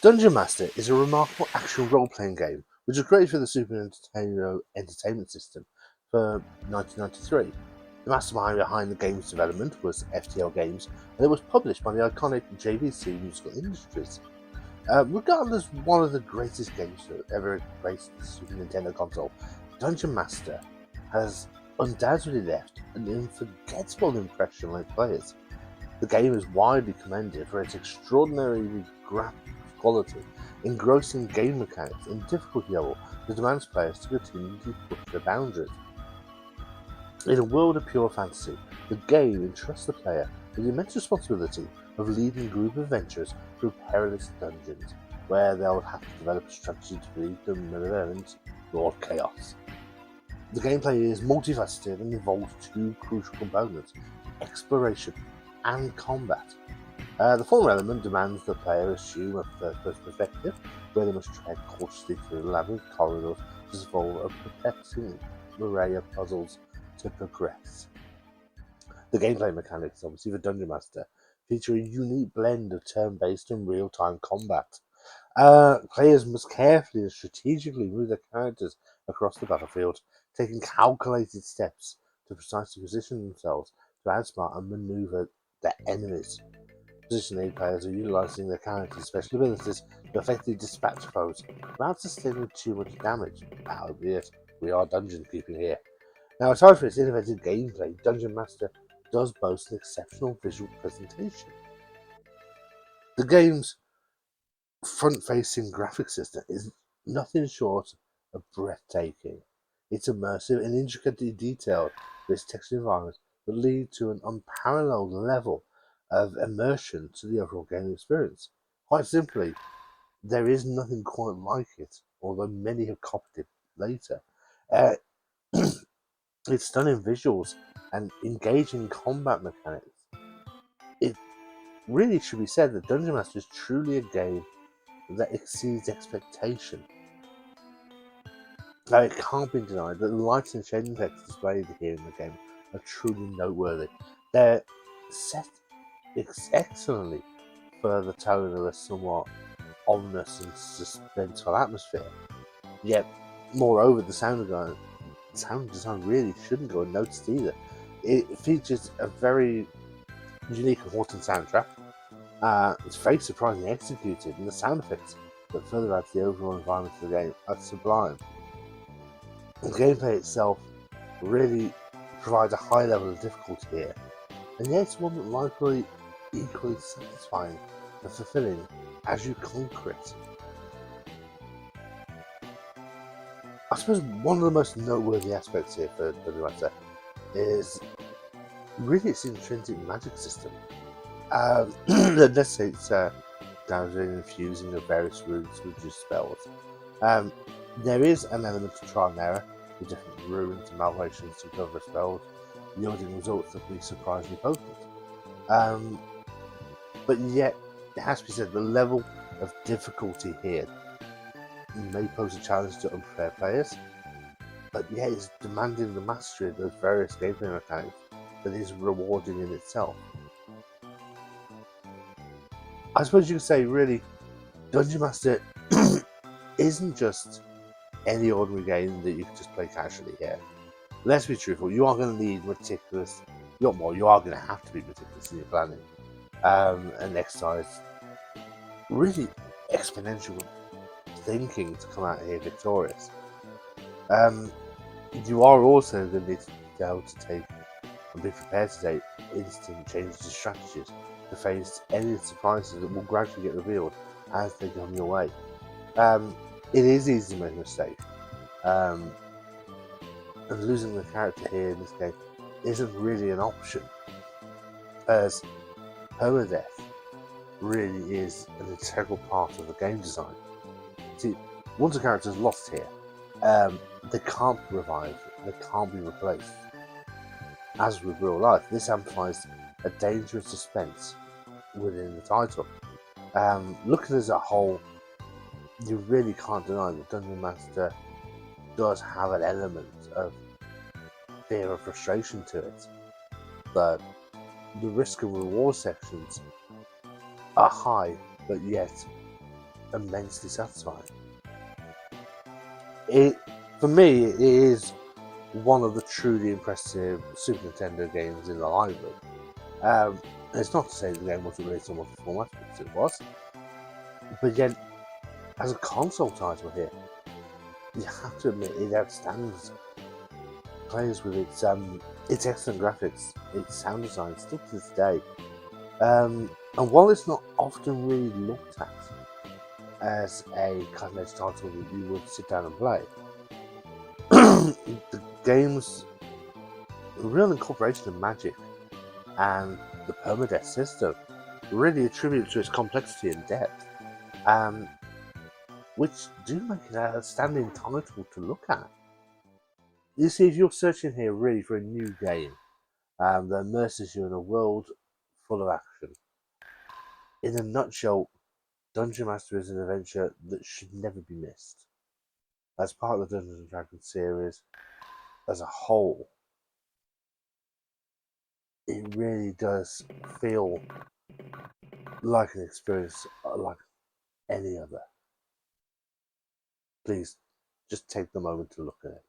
Dungeon Master is a remarkable action role-playing game which was created for the Super Nintendo Entertainment System for 1993. The mastermind behind the game's development was FTL Games, and it was published by the iconic JVC Musical Industries. Regarded as one of the greatest games to ever grace the Super Nintendo console, Dungeon Master has undoubtedly left an unforgettable impression on its players. The game is widely commended for its extraordinary graphic quality, engrossing game mechanics, and difficulty level that demands players to continually push their boundaries. In a world of pure fantasy, the game entrusts the player with the immense responsibility of leading a group of adventurers through perilous dungeons, where they'll have to develop a strategy to defeat the malevolent Lord Chaos. The gameplay is multifaceted and involves two crucial components: exploration and combat. The former element demands the player assume a first-person perspective, where they must tread cautiously through labyrinth corridors to solve a perplexing array of puzzles to progress. The gameplay mechanics, obviously, for Dungeon Master feature a unique blend of turn-based and real-time combat. Players must carefully and strategically move their characters across the battlefield, taking calculated steps to precisely position themselves to outsmart and maneuver their enemies. Position A players are utilising their characters' special abilities to effectively dispatch foes without sustaining too much damage, albeit we are dungeon keeping here. Now, aside from its innovative gameplay, Dungeon Master does boast an exceptional visual presentation. The game's front-facing graphic system is nothing short of breathtaking. It's immersive and intricately detailed with its textured environments that lead to an unparalleled level of immersion to the overall game experience. Quite simply, there is nothing quite like it, although many have copied it later. Uh, its stunning visuals and engaging combat mechanics. It really should be said that Dungeon Master is truly a game that exceeds expectation. Now, it can't be denied that the lighting and shading effects displayed here in the game are truly noteworthy. They're set excellently for the tone of a somewhat ominous and suspenseful atmosphere. Yet, moreover, the sound design really shouldn't go unnoticed either. It features a very unique and haunting soundtrack. It's very surprisingly executed, and the sound effects that further add to the overall environment of the game are sublime. The gameplay itself really provides a high level of difficulty here, and yet it's one that likely equally satisfying and fulfilling as you conquer it. I suppose one of the most noteworthy aspects here for Dungeon Master is really its intrinsic magic system. That necessitates gathering and fusing of various runes with just spells. There is an element of trial and error with different runes and malformations to cover spells, yielding results that can be surprisingly potent. But yet, it has to be said, the level of difficulty here may pose a challenge to unprepared players, but yet it's demanding the mastery of those various gameplay mechanics that is rewarding in itself. I suppose you could say, really, Dungeon Master isn't just any ordinary game that you can just play casually here. Let's be truthful, you are going to need meticulous, you are going to have to be meticulous in your planning and exercise really exponential thinking to come out here victorious. You are also going to need to be able to take and be prepared to take instant changes to strategies to face any surprises that will gradually get revealed as they come your way. It is easy to make a mistake, and losing the character here in this game isn't really an option, as permadeath really is an integral part of the game design. See, once a character is lost here, they can't be revived, they can't be replaced. As with real life, this amplifies a dangerous suspense within the title. Looking as a whole, you really can't deny that Dungeon Master does have an element of fear and frustration to it, but the risk and reward sections are high, but yet immensely satisfying. For me, it is one of the truly impressive Super Nintendo games in the library. It's not to say the game wasn't released on multiple formats, because it was, but yet, as a console title here, you have to admit it outstands players with its excellent graphics, its sound design, still to this day. And while it's not often really looked at as a cutting-edge title that you would sit down and play, the game's real incorporation of magic and the permadeath system really attributes to its complexity and depth, which do make it an outstanding title to look at. You see, if you're searching here really for a new game that immerses you in a world full of action, in a nutshell, Dungeon Master is an adventure that should never be missed. As part of the Dungeons and Dragons series as a whole, it really does feel like an experience like any other. Please, just take the moment to look at it.